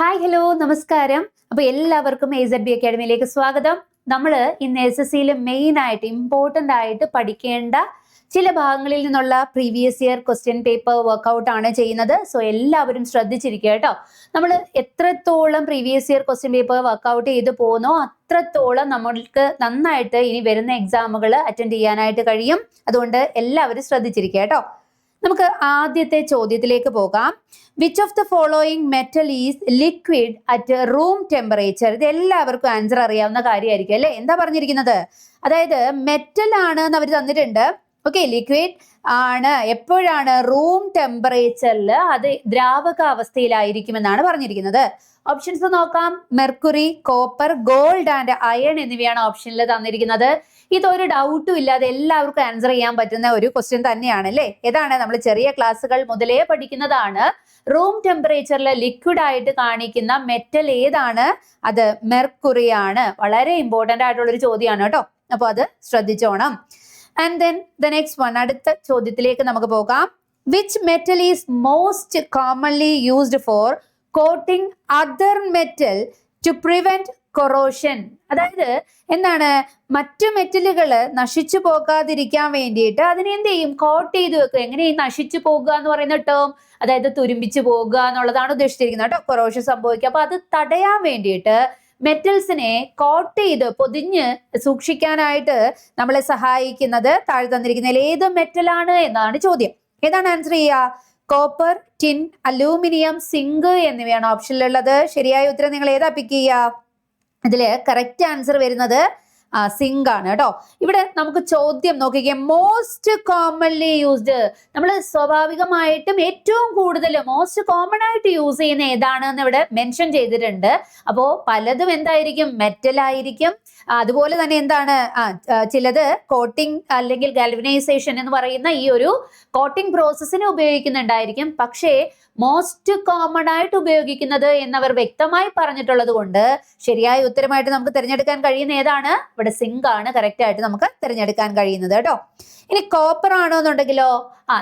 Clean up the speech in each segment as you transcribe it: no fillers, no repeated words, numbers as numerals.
Hi hello നമസ്കാരം. അപ്പോൾ എല്ലാവർക്കും AZB അക്കാഡമിയിലേക്ക് സ്വാഗതം. നമ്മൾ ഇന്ന് SSCയിൽ മെയിൻ ആയിട്ട് ഇമ്പോർട്ടൻ്റ് ആയിട്ട് പഠിക്കേണ്ട ചില ഭാഗങ്ങളിൽ നിന്നുള്ള previous year question paper workout ആണ് ചെയ്യുന്നത്. സോ എല്ലാവരും ശ്രദ്ധിച്ചിരിക്കുക കേട്ടോ. നമ്മൾ എത്രത്തോളം previous year question paper workout ചെയ്ത് പോകുന്നോ അത്രത്തോളം നമ്മൾക്ക് നന്നായിട്ട് ഇനി വരുന്ന എക്സാമുകൾ അറ്റൻഡ് ചെയ്യാനായിട്ട് കഴിയും. അതുകൊണ്ട് എല്ലാവരും ശ്രദ്ധിച്ചിരിക്കുക കേട്ടോ. നമുക്ക് ആദ്യത്തെ ചോദ്യത്തിലേക്ക് പോകാം. Which of the following metal is liquid at room temperature? ഇത് എല്ലാവർക്കും ആൻസർ അറിയാവുന്ന കാര്യമായിരിക്കും അല്ലെ. എന്താ പറഞ്ഞിരിക്കുന്നത്? അതായത് മെറ്റൽ ആണ് എന്ന് അവർ തന്നിട്ടുണ്ട്. ഓക്കെ, ലിക്വിഡ് ആണ്. എപ്പോഴാണ്? റൂം ടെമ്പറേച്ചറിൽ അത് ദ്രാവകാവസ്ഥയിലായിരിക്കുമെന്നാണ് പറഞ്ഞിരിക്കുന്നത്. ഓപ്ഷൻസ് നോക്കാം. Mercury, copper, gold and iron എന്നിവയാണ് ഓപ്ഷനിൽ തന്നിരിക്കുന്നത്. ഇതൊരു ഡൗട്ടും ഇല്ലാതെ എല്ലാവർക്കും ആൻസർ ചെയ്യാൻ പറ്റുന്ന ഒരു ക്വസ്റ്റ്യൻ തന്നെയാണ് അല്ലേ. ഏതാണ്? നമ്മൾ ചെറിയ ക്ലാസ്സുകൾ മുതലേ പഠിക്കുന്നതാണ്. റൂം ടെമ്പറേച്ചറിൽ ലിക്വിഡ് ആയിട്ട് കാണിക്കുന്ന മെറ്റൽ ഏതാണ്? അത് മെർക്കുറി ആണ്. വളരെ ഇമ്പോർട്ടൻ്റ് ആയിട്ടുള്ള ഒരു ചോദ്യമാണ് കേട്ടോ. അപ്പോൾ അത് ശ്രദ്ധിച്ചോണം. And then the next one, അടുത്ത ചോദ്യത്തിലേക്ക് നമുക്ക് പോകാം. Which metal is most commonly used for coating other metal to prevent corrosion? അതായത് എന്താണ്? മറ്റു മെറ്റലുകൾ നശിച്ചു പോകാതിരിക്കാൻ വേണ്ടിയിട്ട് അതിനെ എന്ത് ചെയ്യും? കോട്ട് ചെയ്ത് വെക്കുക. എങ്ങനെ നശിച്ചു പോകുക എന്ന് പറയുന്ന ടേം, അതായത് തുരുമ്പിച്ചു പോകുക എന്നുള്ളതാണ് ഉദ്ദേശിച്ചിരിക്കുന്നത് കേട്ടോ. കൊറോഷൻ സംഭവിക്കുക. അപ്പൊ അത് തടയാൻ വേണ്ടിയിട്ട് മെറ്റൽസിനെ കോട്ട് ചെയ്ത് പൊതിഞ്ഞ് സൂക്ഷിക്കാനായിട്ട് നമ്മളെ സഹായിക്കുന്നത് താഴെ തന്നിരിക്കുന്നതിൽ ഏത് മെറ്റലാണ് എന്നാണ് ചോദ്യം. ഏതാണ് ആൻസർ ചെയ്യുക? കോപ്പർ, ടിൻ, അലൂമിനിയം, സിങ്ക് എന്നിവയാണ് ഓപ്ഷനിലുള്ളത്. ശരിയായ ഉത്തരം നിങ്ങൾ ഏതാ പിക്ക് ചെയ്യുക? ഇതില് കറക്റ്റ് ആൻസർ വരുന്നത് സിങ്ക് ആണ് കേട്ടോ. ഇവിടെ നമുക്ക് ചോദ്യം നോക്കിക്കേ. മോസ്റ്റ് കോമൺലി യൂസ്ഡ്, നമ്മൾ സ്വാഭാവികമായിട്ടും ഏറ്റവും കൂടുതൽ മോസ്റ്റ് കോമൺ ആയിട്ട് യൂസ് ചെയ്യുന്ന ഏതാണെന്ന് ഇവിടെ മെൻഷൻ ചെയ്തിട്ടുണ്ട്. അപ്പോൾ പലതും എന്തായിരിക്കും? മെറ്റൽ ആയിരിക്കും. അതുപോലെ തന്നെ എന്താണ്? ചിലത് കോട്ടിംഗ് അല്ലെങ്കിൽ ഗാൽവനൈസേഷൻ എന്ന് പറയുന്ന ഈ ഒരു കോട്ടിംഗ് പ്രോസസ്സിന് ഉപയോഗിക്കുന്നുണ്ടായിരിക്കും. പക്ഷേ മോസ്റ്റ് കോമൺ ആയിട്ട് ഉപയോഗിക്കുന്നത് എന്നവർ വ്യക്തമായി പറഞ്ഞിട്ടുള്ളത് കൊണ്ട് ശരിയായ ഉത്തരമായിട്ട് നമുക്ക് തിരഞ്ഞെടുക്കാൻ കഴിയുന്ന ഏതാണ്? ഇവിടെ സിങ്ക് ആണ് കറക്റ്റ് ആയിട്ട് നമുക്ക് തിരഞ്ഞെടുക്കാൻ കഴിയുന്നത് കേട്ടോ. ഇനി കോപ്പർ ആണോ എന്നുണ്ടെങ്കിലോ,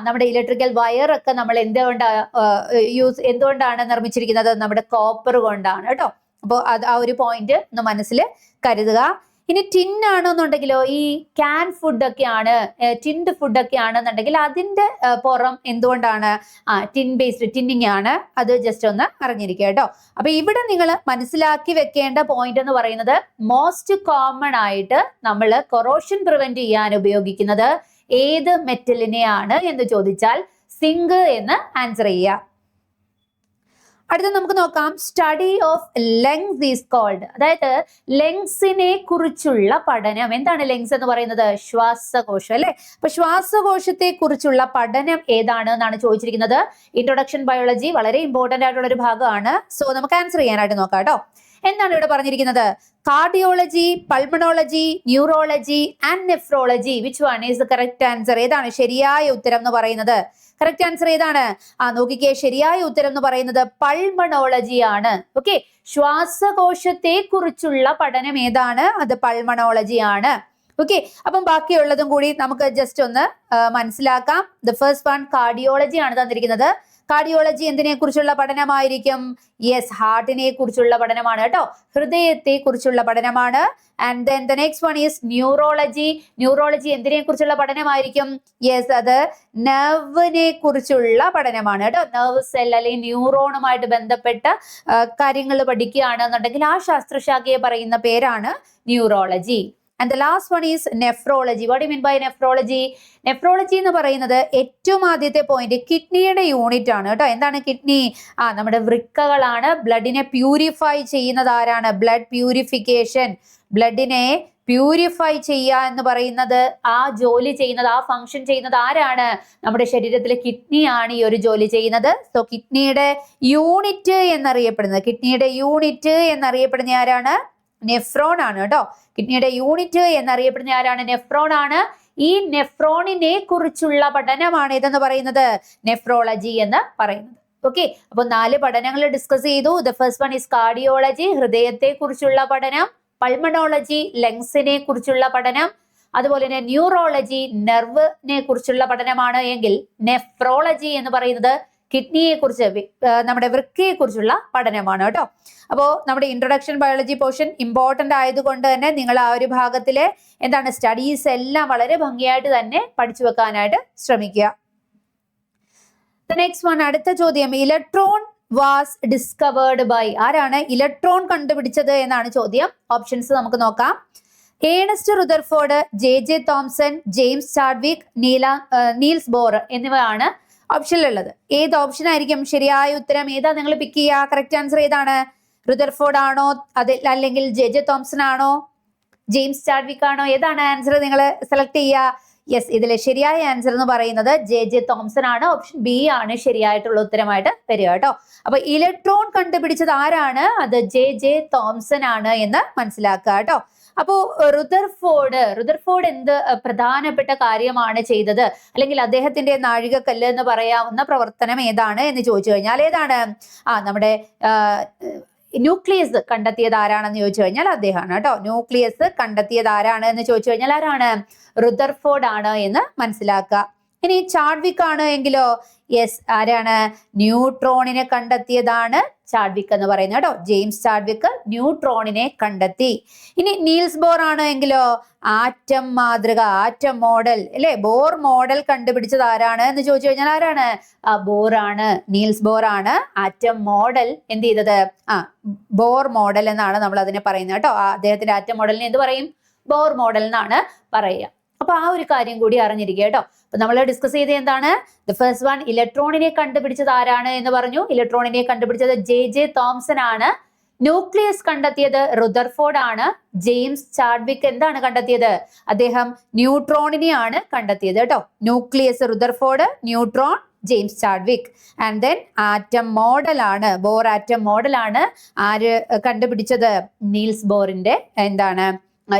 നമ്മുടെ ഇലക്ട്രിക്കൽ വയർ ഒക്കെ നമ്മൾ എന്തുകൊണ്ടാണ് നിർമ്മിച്ചിരിക്കുന്നത്? നമ്മുടെ കോപ്പർ കൊണ്ടാണ് കേട്ടോ. അപ്പോൾ ആ ഒരു പോയിന്റ് ഒന്ന് മനസ്സിൽ കരുതുക. ഇനി ടിൻ ആണെന്നുണ്ടെങ്കിലോ, ഈ ക്യാൻ ഫുഡൊക്കെയാണ്, ടിൻഡ് ഫുഡൊക്കെ ആണെന്നുണ്ടെങ്കിൽ അതിന്റെ പുറം എന്തുകൊണ്ടാണ്? ടിൻ ബേസ്ഡ് ടിന്നിങ് ആണ്. അത് ജസ്റ്റ് ഒന്ന് അറിഞ്ഞിരിക്കുക കേട്ടോ. അപ്പൊ ഇവിടെ നിങ്ങൾ മനസ്സിലാക്കി വെക്കേണ്ട പോയിന്റ് എന്ന് പറയുന്നത്, മോസ്റ്റ് കോമൺ ആയിട്ട് നമ്മൾ കൊറോഷൻ പ്രിവെന്റ് ചെയ്യാൻ ഉപയോഗിക്കുന്നത് ഏത് മെറ്റലിനെയാണ് എന്ന് ചോദിച്ചാൽ സിങ്ക് എന്ന് ആൻസർ ചെയ്യുക. അടുത്ത നമുക്ക് നോക്കാം. Study of lungs is called. അതായത് ലങ്സിനെ കുറിച്ചുള്ള പഠനം. എന്താണ് ലങ്സ് എന്ന് പറയുന്നത്? ശ്വാസകോശം അല്ലെ. അപ്പൊ ശ്വാസകോശത്തെ കുറിച്ചുള്ള പഠനം ഏതാണ് എന്നാണ് ചോദിച്ചിരിക്കുന്നത്. ഇൻട്രൊഡക്ഷൻ ബയോളജി വളരെ ഇമ്പോർട്ടന്റ് ആയിട്ടുള്ള ഒരു ഭാഗമാണ്. സോ നമുക്ക് ആൻസർ ചെയ്യാനായിട്ട് നോക്കാം കേട്ടോ. എന്താണ് ഇവിടെ പറഞ്ഞിരിക്കുന്നത്? Cardiology, pulmonology, neurology and nephrology. Which one is the correct answer? ഏതാണ് ശരിയായ ഉത്തരം എന്ന് പറയുന്നത്? കറക്റ്റ് ആൻസർ ഏതാണ്? നോക്കിക്കേ, ശരിയായ ഉത്തരം എന്ന് പറയുന്നത് പൾമണോളജി ആണ്. ഓക്കെ, ശ്വാസകോശത്തെ കുറിച്ചുള്ള പഠനം ഏതാണ്? അത് പൾമണോളജി ആണ്. ഓക്കെ, അപ്പം ബാക്കിയുള്ളതും കൂടി നമുക്ക് ജസ്റ്റ് ഒന്ന് മനസ്സിലാക്കാം. ദ ഫസ്റ്റ് വൺ കാർഡിയോളജി ആണ് തന്നിരിക്കുന്നത്. കാർഡിയോളജി എന്തിനെ കുറിച്ചുള്ള പഠനമായിരിക്കും? യെസ്, ഹാർട്ടിനെ കുറിച്ചുള്ള പഠനമാണ് കേട്ടോ. ഹൃദയത്തെ കുറിച്ചുള്ള പഠനമാണ്. And then the next one is neurology. Neurology എന്തിനെ കുറിച്ചുള്ള പഠനമായിരിക്കും? യെസ്, അത് നെർവിനെ കുറിച്ചുള്ള പഠനമാണ് കേട്ടോ. നെർവ് സെൽ അല്ലെങ്കിൽ ന്യൂറോണുമായിട്ട് ബന്ധപ്പെട്ട കാര്യങ്ങൾ പഠിക്കുകയാണെന്നുണ്ടെങ്കിൽ ആ ശാസ്ത്രശാഖയെ പറയുന്ന പേരാണ് neurology. And the last one is nephrology. What do you mean by nephrology? Nephrology എന്ന് പറയുന്നത് ഏറ്റവും ആദ്യത്തെ പോയിന്റ് കിഡ്നിയുടെ യൂണിറ്റ് ആണ് കേട്ടോ. എന്താണ് കിഡ്നി? നമ്മുടെ വൃക്കകളാണ്. ബ്ലഡിനെ പ്യൂരിഫൈ ചെയ്യുന്നത് ആരാണ്? Blood purification. ബ്ലഡിനെ പ്യൂരിഫൈ ചെയ്യുക എന്ന് പറയുന്നത്, ആ ജോലി ചെയ്യുന്നത്, ആ ഫംഗ്ഷൻ ചെയ്യുന്നത് ആരാണ്? നമ്മുടെ ശരീരത്തിലെ കിഡ്നിയാണ് ഈ ഒരു ജോലി ചെയ്യുന്നത്. സോ കിഡ്നിയുടെ യൂണിറ്റ് എന്നറിയപ്പെടുന്ന ആരാണ്? നെഫ്രോൺ ആണ് കേട്ടോ. കിഡ്നിയുടെ യൂണിറ്റ് എന്നറിയപ്പെടുന്ന ആരാണ്? നെഫ്രോൺ ആണ്. ഈ നെഫ്രോണിനെ കുറിച്ചുള്ള പഠനമാണ് ഇതെന്ന് പറയുന്നത് നെഫ്രോളജി എന്ന് പറയുന്നത്. ഓക്കെ, അപ്പൊ 4 പഠനങ്ങൾ ഡിസ്കസ് ചെയ്തു. The first one is cardiology, ഹൃദയത്തെ കുറിച്ചുള്ള പഠനം. പൾമണോളജി, ലങ്സിനെ കുറിച്ചുള്ള പഠനം. അതുപോലെ തന്നെ ന്യൂറോളജി, നെർവിനെ കുറിച്ചുള്ള പഠനമാണ് എങ്കിൽ നെഫ്രോളജി എന്ന് പറയുന്നത് കിഡ്നിയെ കുറിച്ച്, നമ്മുടെ വൃക്കയെ കുറിച്ചുള്ള പഠനമാണ് കേട്ടോ. അപ്പോൾ നമ്മുടെ ഇൻട്രൊഡക്ഷൻ ബയോളജി പോർഷൻ ഇമ്പോർട്ടന്റ് ആയതുകൊണ്ട് തന്നെ നിങ്ങൾ ആ ഒരു ഭാഗത്തിലെ എന്താണ് സ്റ്റഡീസ് എല്ലാം വളരെ ഭംഗിയായിട്ട് തന്നെ പഠിച്ചു വെക്കാനായിട്ട് ശ്രമിക്കുക. നെക്സ്റ്റ് വൺ, അടുത്ത ചോദ്യം, ഇലക്ട്രോൺ വാസ് ഡിസ്കവേർഡ് ബൈ, ആരാണ് ഇലക്ട്രോൺ കണ്ടുപിടിച്ചത് എന്നാണ് ചോദ്യം. ഓപ്ഷൻസ് നമുക്ക് നോക്കാം. Ernest Rutherford, J Thomson, James Chadwick, Niels Bohr എന്നിവയാണ് ഓപ്ഷനിലുള്ളത്. ഏത് ഓപ്ഷൻ ആയിരിക്കും ശരിയായ ഉത്തരം? ഏതാ നിങ്ങൾ പിക്ക് ചെയ്യുക? കറക്റ്റ് ആൻസർ ഏതാണ്? റുദർഫോർഡ് ആണോ, അല്ലെങ്കിൽ ജെ തോംസൺ ആണോ, ജെയിംസ് ചാഡ്വിക് ആണോ? ഏതാണ് ആൻസർ നിങ്ങൾ സെലക്ട് ചെയ്യുക? യെസ്, ഇതിലെ ശരിയായ ആൻസർ എന്ന് പറയുന്നത് ജെ തോംസൺ ആണ്. ഓപ്ഷൻ ബി ആണ് ശരിയായിട്ടുള്ള ഉത്തരമായിട്ട് വരിക കേട്ടോ. അപ്പൊ ഇലക്ട്രോൺ കണ്ടുപിടിച്ചത് ആരാണ്? അത് ജെ തോംസൺ ആണ് എന്ന് മനസ്സിലാക്കുക കേട്ടോ. അപ്പോ റുദർഫോർഡ് എന്ത് പ്രധാനപ്പെട്ട കാര്യമാണ് ചെയ്തത്, അല്ലെങ്കിൽ അദ്ദേഹത്തിന്റെ നാഴികക്കല്ല് എന്ന് പറയാവുന്ന പ്രവർത്തനം ഏതാണ് എന്ന് ചോദിച്ചു കഴിഞ്ഞാൽ ഏതാണ്? നമ്മുടെ ന്യൂക്ലിയസ് കണ്ടെത്തിയത് ആരാണെന്ന് ചോദിച്ചു കഴിഞ്ഞാൽ അദ്ദേഹമാണ് കേട്ടോ. ന്യൂക്ലിയസ് കണ്ടെത്തിയത് ആരാണ് എന്ന് ചോദിച്ചു കഴിഞ്ഞാൽ ആരാണ്? റുദർഫോർഡ് ആണ് എന്ന് മനസ്സിലാക്കുക. ഇനി ചാഡ്വിക് ആണ് എങ്കിലോ? യെസ്, ആരാണ്? ന്യൂട്രോണിനെ കണ്ടെത്തിയതാണ് ചാഡ്വിക് എന്ന് പറയുന്നത് കേട്ടോ. ജെയിംസ് ചാഡ്വിക് ന്യൂട്രോണിനെ കണ്ടെത്തി. ഇനി നീൽസ് ബോർ ആണ് എങ്കിലോ? ആറ്റം മാതൃക, ആറ്റം മോഡൽ അല്ലെ, ബോർ മോഡൽ കണ്ടുപിടിച്ചത് ആരാണ് എന്ന് ചോദിച്ചു കഴിഞ്ഞാൽ ആരാണ്? ബോർ ആണ്, നീൽസ് ബോർ ആണ് ആറ്റം മോഡൽ എന്ത് ചെയ്തത്? ബോർ മോഡൽ എന്നാണ് നമ്മൾ അതിനെ പറയുന്നത് കേട്ടോ. അദ്ദേഹത്തിന്റെ ആറ്റം മോഡലിനെ എന്ത് പറയും? ബോർ മോഡൽ എന്നാണ് പറയുക. അപ്പൊ ആ ഒരു കാര്യം കൂടി അറിഞ്ഞിരിക്കുക കേട്ടോ. അപ്പൊ നമ്മൾ ഡിസ്കസ് ചെയ്ത് എന്താണ്? ദ ഫസ്റ്റ് വൺ, ഇലക്ട്രോണിനെ കണ്ടുപിടിച്ചത് ആരാണ് എന്ന് പറഞ്ഞു. ഇലക്ട്രോണിനെ കണ്ടുപിടിച്ചത് ജെ തോംസൺ ആണ്. ന്യൂക്ലിയസ് കണ്ടെത്തിയത് റുദർഫോർഡ് ആണ്. ജെയിംസ് ചാഡ്വിക് എന്താണ് കണ്ടെത്തിയത്? അദ്ദേഹം ന്യൂട്രോണിനെയാണ് കണ്ടെത്തിയത് കേട്ടോ. Nucleus Rutherford, neutron James Chadwick. And then atom model ആണ്, ബോർ ആറ്റം മോഡൽ ആണ് ആര് കണ്ടുപിടിച്ചത്? നീൽസ് ബോറിന്റെ എന്താണ്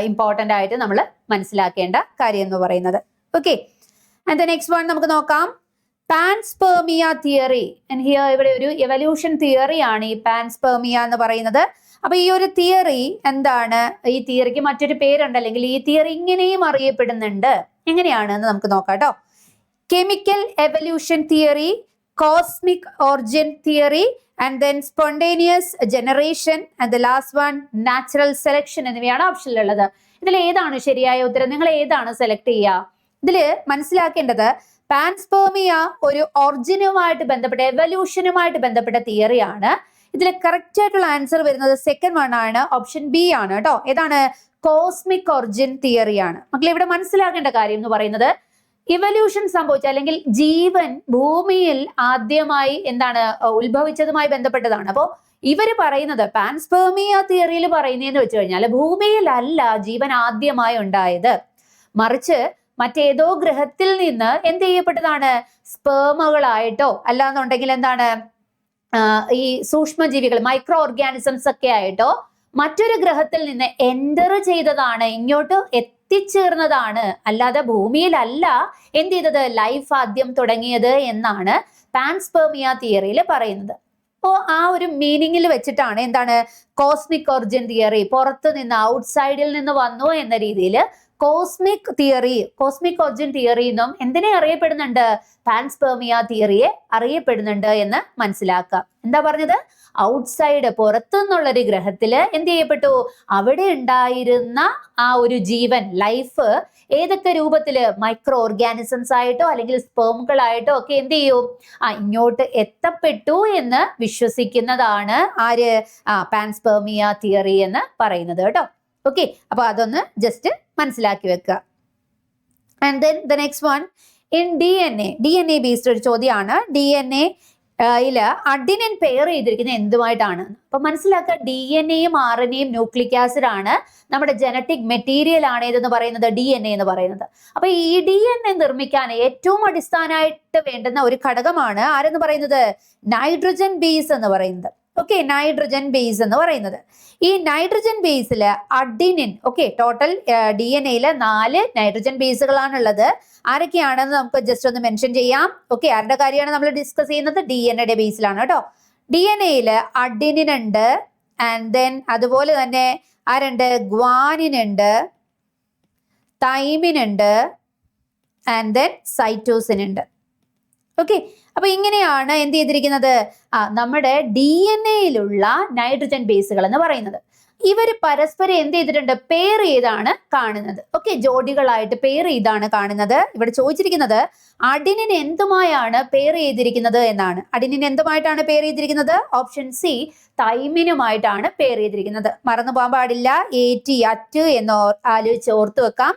ഇമ്പോർട്ടന്റ് ആയിട്ട് നമ്മൾ മനസ്സിലാക്കേണ്ട കാര്യം എന്ന് പറയുന്നത്. Okay, and the next one നമുക്ക് നോക്കാം. Panspermia theory. ഇവിടെ ഒരു എവല്യൂഷൻ തിയറി ആണ് ഈ പാൻസ്പെർമിയ എന്ന് പറയുന്നത്. അപ്പൊ ഈ ഒരു തിയറി എന്താണ്? ഈ തിയറിക്ക് മറ്റൊരു പേരുണ്ട്, അല്ലെങ്കിൽ ഈ തിയറി ഇങ്ങനെയും അറിയപ്പെടുന്നുണ്ട്. എങ്ങനെയാണെന്ന് നമുക്ക് നോക്കാം കേട്ടോ. Chemical evolution theory, cosmic origin theory, and then spontaneous generation, and the last one natural selection എന്നിവയാണ് ഓപ്ഷനിലുള്ളത്. ഇതിൽ ഏതാണ് ശരിയായ ഉത്തരം? നിങ്ങൾ ഏതാണ് സെലക്ട് ചെയ്യുക? ഇതില് മനസ്സിലാക്കേണ്ടത് പാൻസ്പെർമിയ ഒരു ഒറിജിനുമായിട്ട് ബന്ധപ്പെട്ട, എവല്യൂഷനുമായിട്ട് ബന്ധപ്പെട്ട തിയറിയാണ്. ഇതിൽ കറക്റ്റ് ആയിട്ടുള്ള ആൻസർ വരുന്നത് സെക്കൻഡ് വൺ ആണ്, ഓപ്ഷൻ ബി ആണ് കേട്ടോ. ഏതാണ്? കോസ്മിക് ഒറിജിൻ തിയറിയാണ്. മക്കളെ ഇവിടെ മനസ്സിലാക്കേണ്ട കാര്യം എന്ന് പറയുന്നത്, ഇവല്യൂഷൻ സംഭവിച്ച, അല്ലെങ്കിൽ ജീവൻ ഭൂമിയിൽ ആദ്യമായി എന്താണ് ഉത്ഭവിച്ചതുമായി ബന്ധപ്പെട്ടതാണ്. അപ്പോൾ ഇവര് പറയുന്നത് പാൻസ്പെർമിയ തിയറിയിൽ പറയുന്നതെന്ന് വെച്ച് കഴിഞ്ഞാൽ ഭൂമിയിലല്ല ജീവൻ ആദ്യമായി ഉണ്ടായത്, മറിച്ച് മറ്റേതോ ഗ്രഹത്തിൽ നിന്ന് എന്ത് ചെയ്യപ്പെട്ടതാണ്? സ്പേമുകളായിട്ടോ അല്ലാന്നുണ്ടെങ്കിൽ എന്താണ് ഈ സൂക്ഷ്മജീവികൾ, മൈക്രോ ഓർഗാനിസംസ് ഒക്കെ ആയിട്ടോ മറ്റൊരു ഗ്രഹത്തിൽ നിന്ന് എൻ്റർ ചെയ്തതാണ്, ഇങ്ങോട്ട് എത്തിച്ചേർന്നതാണ്. അല്ലാതെ ഭൂമിയിലല്ല എന്ത് ചെയ്തത്? ലൈഫ് ആദ്യം തുടങ്ങിയത് എന്നാണ് പാൻസ്പെർമിയ തിയറിയിൽ പറയുന്നത്. അപ്പോൾ ആ ഒരു മീനിങ്ങിൽ വെച്ചിട്ടാണ് എന്താണ് കോസ്മിക് ഒറിജിൻ തിയറി, പുറത്ത് നിന്ന് ഔട്ട്സൈഡിൽ നിന്ന് വന്നു എന്ന രീതിയിൽ cosmic theory, cosmic origin theory എന്നും എന്തിനെ അറിയപ്പെടുന്നുണ്ട്? പാൻസ്പെർമിയ തിയറിയെ അറിയപ്പെടുന്നുണ്ട് എന്ന് മനസ്സിലാക്കാം. എന്താ പറഞ്ഞത്? ഔട്ട്സൈഡ്, പുറത്തുനിന്നുള്ളൊരു ഗ്രഹത്തില് എന്ത് ചെയ്യപ്പെട്ടു? അവിടെ ഉണ്ടായിരുന്ന ആ ഒരു ജീവൻ, ലൈഫ് ഏതൊക്കെ രൂപത്തില്? മൈക്രോ ഓർഗാനിസംസ് ആയിട്ടോ അല്ലെങ്കിൽ സ്പേമുകളായിട്ടോ ഒക്കെ എന്ത് ചെയ്യും? ഇങ്ങോട്ട് എത്തപ്പെട്ടു എന്ന് വിശ്വസിക്കുന്നതാണ് ആര്? പാൻസ്പെർമിയ തിയറി എന്ന് പറയുന്നത് കേട്ടോ. ഓക്കെ, അപ്പൊ അതൊന്ന് ജസ്റ്റ് മനസ്സിലാക്കി വെക്കുക. And then the next one, in D N A based ഒരു ചോദ്യമാണ്. DNA അഡിനിൻ പെയർ ചെയ്തിരിക്കുന്നത് എന്തുമായിട്ടാണ്? അപ്പൊ മനസ്സിലാക്കുക, DNA-യും RNA-യും ന്യൂക്ലിക് ആസിഡ് ആണ്, നമ്മുടെ ജനറ്റിക് മെറ്റീരിയൽ ആണ് ഏതെന്ന് പറയുന്നത്? DNA എന്ന് പറയുന്നത്. അപ്പൊ ഈ DNA നിർമ്മിക്കാൻ ഏറ്റവും അടിസ്ഥാനമായിട്ട് വേണ്ടുന്ന ഒരു ഘടകമാണ് ആരെന്ന് പറയുന്നത്? നൈട്രജൻ ബേസ് എന്ന് പറയുന്നത്. ഓക്കെ, നൈട്രജൻ ബേസ് എന്ന് പറയുന്നത്. ഈ നൈട്രജൻ ബേസിൽ അഡിനിൻ, ഓക്കെ, ടോട്ടൽ DNA-യിൽ 4 നൈട്രജൻ ബേസുകളാണുള്ളത്. ആരൊക്കെയാണെന്ന് നമുക്ക് ജസ്റ്റ് ഒന്ന് മെൻഷൻ ചെയ്യാം. ഓക്കെ, ആരുടെ കാര്യമാണ് നമ്മൾ ഡിസ്കസ് ചെയ്യുന്നത്? DNA-യുടെ ബേസിലാണ് കേട്ടോ. DNA-യിൽ അഡിനിൻ ഉണ്ട്, ആൻഡ് ദെൻ അതുപോലെ തന്നെ ആരുണ്ട്? ഗ്വാനിൻ ഉണ്ട്, തൈമിൻ ഉണ്ട്, ആൻഡ് ദെൻ സൈറ്റോസിൻ ഉണ്ട്. ഓക്കെ, അപ്പൊ ഇങ്ങനെയാണ് എന്ത് ചെയ്തിരിക്കുന്നത്, നമ്മുടെ DNA-യിലുള്ള നൈട്രജൻ ബേസുകൾ എന്ന് പറയുന്നത്. ഇവർ പരസ്പരം എന്ത് ചെയ്തിട്ടുണ്ട്, പെയർ ചെയ്താണ് കാണുന്നത്. ഓക്കെ, ജോഡികളായിട്ട് പെയർ ചെയ്താണ് കാണുന്നത്. ഇവിടെ ചോദിച്ചിരിക്കുന്നത് അഡിനിൻ എന്തുമായാണ് പെയർ ചെയ്തിരിക്കുന്നത് എന്നാണ്. അഡിനിൻ എന്തുമായിട്ടാണ് പെയർ ചെയ്തിരിക്കുന്നത്? ഓപ്ഷൻ സി, തൈമിനുമായിട്ടാണ് പെയർ ചെയ്തിരിക്കുന്നത്. മറന്നു പോകാൻ പാടില്ല, അറ്റ് എന്ന് ആലോചിച്ച് ഓർത്തു വെക്കാം.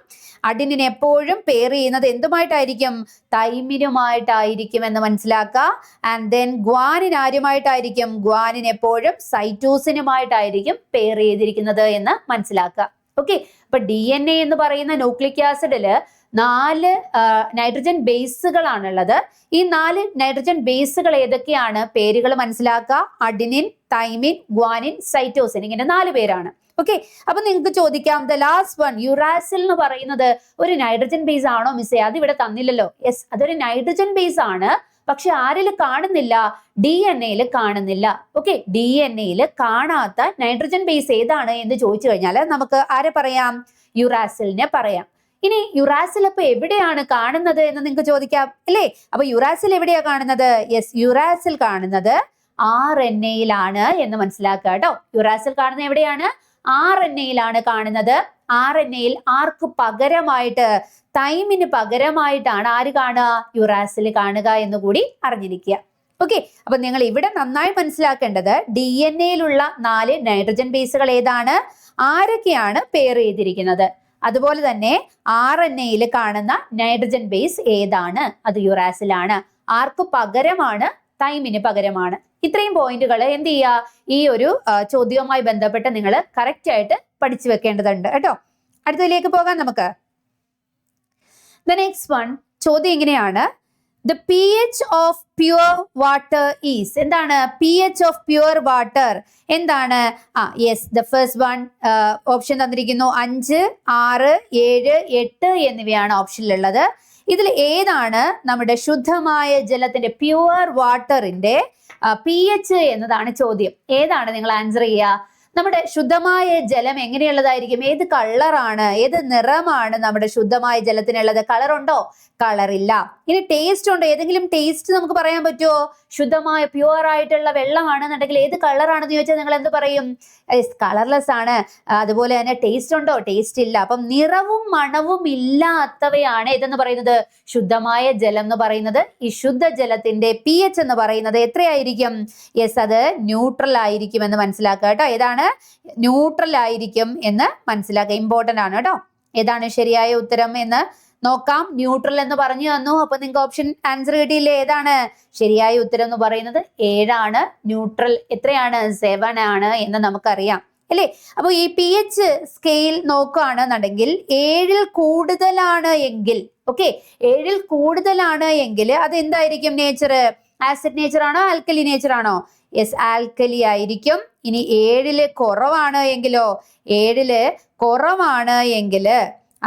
അഡിനിൻ എപ്പോഴും പെയർ ചെയ്യുന്നത് എന്തുമായിട്ടായിരിക്കും? തൈമിനുമായിട്ടായിരിക്കും എന്ന് മനസ്സിലാക്കുക. ആൻഡ് ദെൻ ഗ്വാനിൻ ആരുമായിട്ടായിരിക്കും? ഗ്വാനിൻ എപ്പോഴും സൈറ്റോസിനുമായിട്ടായിരിക്കും പെയർ ചെയ്തിരിക്കുന്നത് എന്ന് മനസ്സിലാക്കുക. ഓക്കെ, അപ്പൊ DNA എന്ന് പറയുന്ന ന്യൂക്ലിക് ആസിഡില് 4 നൈട്രജൻ ബേസുകളാണുള്ളത്. ഈ 4 നൈട്രജൻ ബേസുകൾ ഏതൊക്കെയാണ്? പേരുകൾ മനസ്സിലാക്കുക. അഡിനിൻ, തൈമിൻ, ഗ്വാനിൻ, സൈറ്റോസിൻ, ഇങ്ങനെ 4 പേരാണ്. ഓക്കെ, അപ്പൊ നിങ്ങൾക്ക് ചോദിക്കാം, ദ ലാസ്റ്റ് വൺ യുറാസിൽ എന്ന് പറയുന്നത് ഒരു നൈട്രജൻ ബേസ് ആണോ മിസ്സേ? അത് ഇവിടെ തന്നില്ലല്ലോ. യെസ്, അതൊരു നൈട്രജൻ ബേസ് ആണ്. പക്ഷെ ആരിൽ കാണുന്നില്ല? DNA-യിൽ കാണുന്നില്ല. ഓക്കെ, DNA-യിൽ കാണാത്ത നൈട്രജൻ ബേസ് ഏതാണ് എന്ന് ചോദിച്ചു കഴിഞ്ഞാൽ നമുക്ക് ആരെ പറയാം? യുറാസിലിനെ പറയാം. ഇനി യുറാസിൽ അപ്പൊ എവിടെയാണ് കാണുന്നത് എന്ന് നിങ്ങൾക്ക് ചോദിക്കാം അല്ലേ? അപ്പൊ യുറാസിൽ എവിടെയാ കാണുന്നത്? യെസ്, യുറാസിൽ കാണുന്നത് RNA-യിലാണ് എന്ന് മനസ്സിലാക്കുക കേട്ടോ. യുറാസിൽ കാണുന്നത് എവിടെയാണ്? RNA-യിലാണ് കാണുന്നത്. RNA-യിൽ ആർക്ക് പകരമായിട്ട്? തൈമിന് പകരമായിട്ടാണ് ആര് കാണുക? യുറാസിൽ കാണുക എന്ന് കൂടി അറിഞ്ഞിരിക്കുക. ഓക്കെ, അപ്പൊ നിങ്ങൾ ഇവിടെ നന്നായി മനസ്സിലാക്കേണ്ടത് DNA-യിലുള്ള 4 നൈട്രജൻ ബേസുകൾ ഏതാണ്, ആരൊക്കെയാണ് പെയർ ചെയ്തിരിക്കുന്നത്, അതുപോലെ തന്നെ RNA-യിൽ കാണുന്ന നൈട്രജൻ ബേസ് ഏതാണ്, അത് യുറാസിലാണ്. ആർക്ക് പകരമാണ്? തൈമിന് പകരമാണ്. ഇത്രയും പോയിന്റുകൾ എന്ത് ചെയ്യുക, ഈ ഒരു ചോദ്യവുമായി ബന്ധപ്പെട്ട് നിങ്ങൾ കറക്റ്റ് ആയിട്ട് പഠിച്ചു വെക്കേണ്ടതുണ്ട് കേട്ടോ. അടുത്തതിലേക്ക് പോകാം നമുക്ക്. The next one, ചോദ്യം ഇങ്ങനെയാണ്, the pH of pure water is. എന്താണ് pH of pure water? എന്താണ്? Yes, the first one option തന്നിരിക്കുന്നു. 5, 6, 7, 8 എന്നിവയാണ് ഓപ്ഷനിലുള്ളത്. ഇതിൽ ഏതാണ് നമ്മുടെ ശുദ്ധമായ ജലത്തിന്റെ, പ്യുവർ വാട്ടറിന്റെ pH എന്നതാണ് ചോദ്യം. ഏതാണ് നിങ്ങൾ ആൻസർ ചെയ്യുക? നമ്മുടെ ശുദ്ധമായ ജലം എങ്ങനെയുള്ളതായിരിക്കും? ഏത് കളറാണ്, ഏത് നിറമാണ് നമ്മുടെ ശുദ്ധമായ ജലത്തിനുള്ളത്? കളർ ഉണ്ടോ? കളറില്ല. ഇനി ടേസ്റ്റ് ഉണ്ടോ? ഏതെങ്കിലും ടേസ്റ്റ് നമുക്ക് പറയാൻ പറ്റുമോ? ശുദ്ധമായ പ്യുവർ ആയിട്ടുള്ള വെള്ളമാണെന്നുണ്ടെങ്കിൽ ഏത് കളറാണെന്ന് ചോദിച്ചാൽ നിങ്ങൾ എന്ത് പറയും? കളർലെസ് ആണ്. അതുപോലെ തന്നെ ടേസ്റ്റ് ഉണ്ടോ? ടേസ്റ്റ് ഇല്ല. അപ്പം നിറവും മണവും ഇല്ലാത്തവയാണ് ഇതെന്ന് പറയുന്നത് ശുദ്ധമായ ജലം എന്ന് പറയുന്നത്. ഈ ശുദ്ധ ജലത്തിന്റെ pH എന്ന് പറയുന്നത് എത്രയായിരിക്കും? യെസ്, അത് ന്യൂട്രൽ ആയിരിക്കും എന്ന് മനസ്സിലാക്കുക കേട്ടോ. ഏതാണ്? ന്യൂട്രൽ ആയിരിക്കും എന്ന് മനസ്സിലാക്കുക. ഇമ്പോർട്ടന്റ് ആണ് കേട്ടോ. ഏതാണ് ശരിയായ ഉത്തരം എന്ന് നോക്കാം. ന്യൂട്രൽ എന്ന് പറഞ്ഞു തന്നു. അപ്പൊ നിങ്ങൾക്ക് ഓപ്ഷൻ ആൻസർ കിട്ടിയില്ലേ? ഏതാണ് ശരിയായ ഉത്തരം എന്ന് പറയുന്നത്? 7 ന്യൂട്രൽ എത്രയാണ്? 7 ആണ് എന്ന് നമുക്കറിയാം അല്ലേ? അപ്പൊ ഈ pH സ്കെയിൽ നോക്കുകയാണെന്നുണ്ടെങ്കിൽ 7 കൂടുതലാണ് എങ്കിൽ, ഓക്കെ, 7 കൂടുതലാണ് എങ്കിൽ അത് എന്തായിരിക്കും നേച്ചർ? ആസിഡ് നേച്ചർ ആണോ ആൽക്കലി നേച്ചർ ആണോ? യെസ്, ആൽക്കലി ആയിരിക്കും. ഇനി 7 കുറവാണ് എങ്കിലോ? 7 കുറവാണ് എങ്കിൽ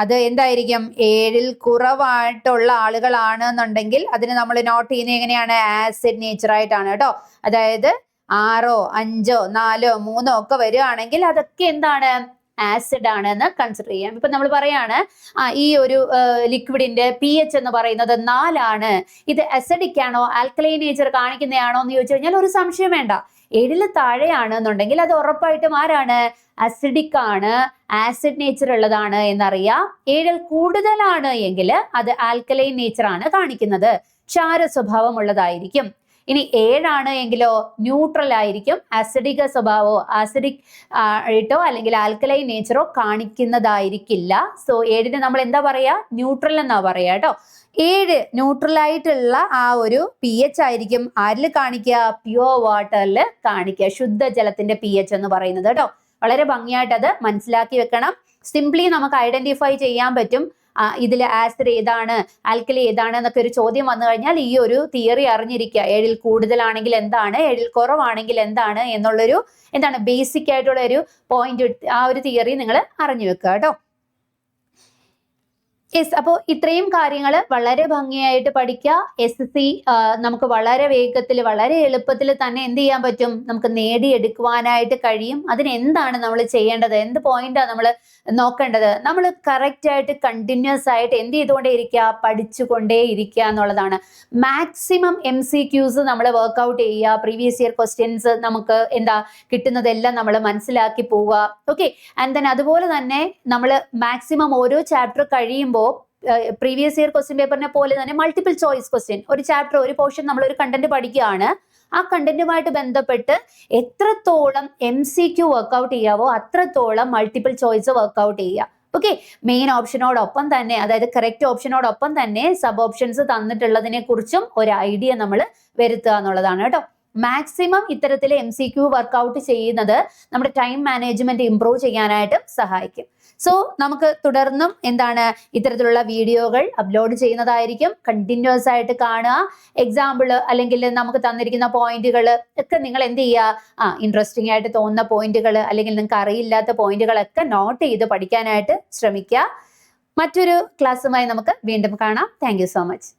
അത് എന്തായിരിക്കും? 7 കുറവായിട്ടുള്ള ആളുകളാണെന്നുണ്ടെങ്കിൽ അതിന് നമ്മൾ നോട്ട് ചെയ്യുന്നത് എങ്ങനെയാണ്? ആസിഡ് നേച്ചർ ആയിട്ടാണ് കേട്ടോ. അതായത് 6, 5, 4, 3 ഒക്കെ വരികയാണെങ്കിൽ അതൊക്കെ എന്താണ്? ആസിഡ് ആണ് എന്ന് കൺസിഡർ ചെയ്യാം. ഇപ്പൊ നമ്മൾ പറയാണ് ഈ ഒരു ലിക്വിഡിന്റെ pH എന്ന് പറയുന്നത് 4 ആണ്. ഇത് അസിഡിക് ആണോ ആൽക്കലൈൻ നേച്ചർ കാണിക്കുന്നതാണോ എന്ന് ചോദിച്ചു കഴിഞ്ഞാൽ ഒരു സംശയം വേണ്ട. 7 താഴെയാണെന്നുണ്ടെങ്കിൽ അത് ഉറപ്പായിട്ടും ആരാണ്? അസിഡിക് ആണ്, ആസിഡ് നേച്ചർ ഉള്ളതാണ് എന്നറിയാം. 7 കൂടുതലാണ് എങ്കിൽ അത് ആൽക്കലൈൻ നേച്ചർ ആണ് കാണിക്കുന്നത്, ക്ഷാര സ്വഭാവം ഉള്ളതായിരിക്കും. ഇനി 7 ആണ് എങ്കിലോ ന്യൂട്രൽ ആയിരിക്കും, അസിഡിക സ്വഭാവമോ ആസിഡിക് ആയിട്ടോ അല്ലെങ്കിൽ ആൽക്കലൈൻ നേച്ചറോ കാണിക്കുന്നതായിരിക്കില്ല. സോ 7 നമ്മൾ എന്താ പറയാ? ന്യൂട്രൽ എന്നാ പറയാ കേട്ടോ. 7 ന്യൂട്രൽ ആയിട്ടുള്ള ആ ഒരു pH ആയിരിക്കും ആരിൽ കാണിക്കുക? പ്യുവർ വാട്ടറിൽ കാണിക്കുക, ശുദ്ധജലത്തിന്റെ pH എന്ന് പറയുന്നത് കേട്ടോ. വളരെ ഭംഗിയായിട്ട് അത് മനസ്സിലാക്കി വെക്കണം. സിംപ്ലി നമുക്ക് ഐഡന്റിഫൈ ചെയ്യാൻ പറ്റും ഇതിൽ ആസിഡ് ഏതാണ് ആൽക്കലി ഏതാണ് എന്നൊക്കെ ഒരു ചോദ്യം വന്നു കഴിഞ്ഞാൽ ഈ ഒരു തിയറി അറിഞ്ഞിരിക്കുക. 7 കൂടുതലാണെങ്കിൽ എന്താണ്, 7 കുറവാണെങ്കിൽ എന്താണ് എന്നുള്ളൊരു എന്താണ് ബേസിക് ആയിട്ടുള്ള ഒരു പോയിന്റ്, ആ ഒരു തിയറി നിങ്ങൾ അറിഞ്ഞു വെക്കുക കേട്ടോ. യെസ്, അപ്പോൾ ഇത്രയും കാര്യങ്ങൾ വളരെ ഭംഗിയായിട്ട് പഠിക്കുക. SSC നമുക്ക് വളരെ വേഗത്തിൽ വളരെ എളുപ്പത്തിൽ തന്നെ എന്ത് ചെയ്യാൻ പറ്റും, നമുക്ക് നേടിയെടുക്കുവാനായിട്ട് കഴിയും. അതിന് എന്താണ് നമ്മൾ ചെയ്യേണ്ടത്, എന്ത് പോയിന്റാണ് നമ്മൾ നോക്കേണ്ടത്, നമ്മൾ കറക്റ്റ് ആയിട്ട് കണ്ടിന്യൂസ് ആയിട്ട് എന്ത് ചെയ്തുകൊണ്ടേ ഇരിക്കുക, പഠിച്ചുകൊണ്ടേ ഇരിക്കുക എന്നുള്ളതാണ്. മാക്സിമം MCQs നമ്മൾ വർക്ക്ഔട്ട് ചെയ്യുക, പ്രീവിയസ് ഇയർ ക്വസ്റ്റ്യൻസ് നമുക്ക് എന്താ കിട്ടുന്നതെല്ലാം നമ്മൾ മനസ്സിലാക്കി പോവുക. ഓക്കെ, ആൻഡ് ദെൻ അതുപോലെ തന്നെ നമ്മൾ മാക്സിമം ഓരോ ചാപ്റ്റർ കഴിയുമ്പോൾ പ്രീവിയസ് ഇയർ ക്വസ്റ്റ്യൻ പേപ്പറിനെ പോലെ തന്നെ മൾട്ടിപ്പിൾ ചോയ്സ് ക്വസ്റ്റ്യൻ, ഒരു ചാപ്റ്റർ ഒരു പോർഷൻ നമ്മൾ ഒരു കണ്ടന്റ് പഠിക്കുകയാണ്, ആ കണ്ടന്റുമായിട്ട് ബന്ധപ്പെട്ട് എത്രത്തോളം MCQ വർക്ക്ഔട്ട് ചെയ്യാവോ അത്രത്തോളം മൾട്ടിപ്പിൾ ചോയ്സ് വർക്ക്ഔട്ട് ചെയ്യുക. ഓക്കെ, മെയിൻ ഓപ്ഷനോടൊപ്പം തന്നെ, അതായത് കറക്റ്റ് ഓപ്ഷനോടൊപ്പം തന്നെ സബ് ഓപ്ഷൻസ് തന്നിട്ടുള്ളതിനെ കുറിച്ചും ഒരു ഐഡിയ നമ്മൾ വരുത്തുക എന്നുള്ളതാണ് കേട്ടോ. മാക്സിമം ഇത്തരത്തിൽ MCQ വർക്ക്ഔട്ട് ചെയ്യുന്നത് നമ്മുടെ ടൈം മാനേജ്മെന്റ് ഇംപ്രൂവ് ചെയ്യാനായിട്ട് സഹായിക്കും. സോ നമുക്ക് തുടർന്നും എന്താണ് ഇത്തരത്തിലുള്ള വീഡിയോകൾ അപ്ലോഡ് ചെയ്യുന്നതായിരിക്കും. കണ്ടിന്യൂസ് ആയിട്ട് കാണുക. എക്സാമ്പിൾ അല്ലെങ്കിൽ നമുക്ക് തന്നിരിക്കുന്ന പോയിന്റുകൾ ഒക്കെ നിങ്ങൾ എന്ത് ചെയ്യുക, ഇൻട്രസ്റ്റിംഗ് ആയിട്ട് തോന്നുന്ന പോയിന്റുകൾ അല്ലെങ്കിൽ നിങ്ങൾക്ക് അറിയില്ലാത്ത പോയിന്റുകളൊക്കെ നോട്ട് ചെയ്ത് പഠിക്കാനായിട്ട് ശ്രമിക്കുക. മറ്റൊരു ക്ലാസ്സുമായി നമുക്ക് വീണ്ടും കാണാം. Thank you so much.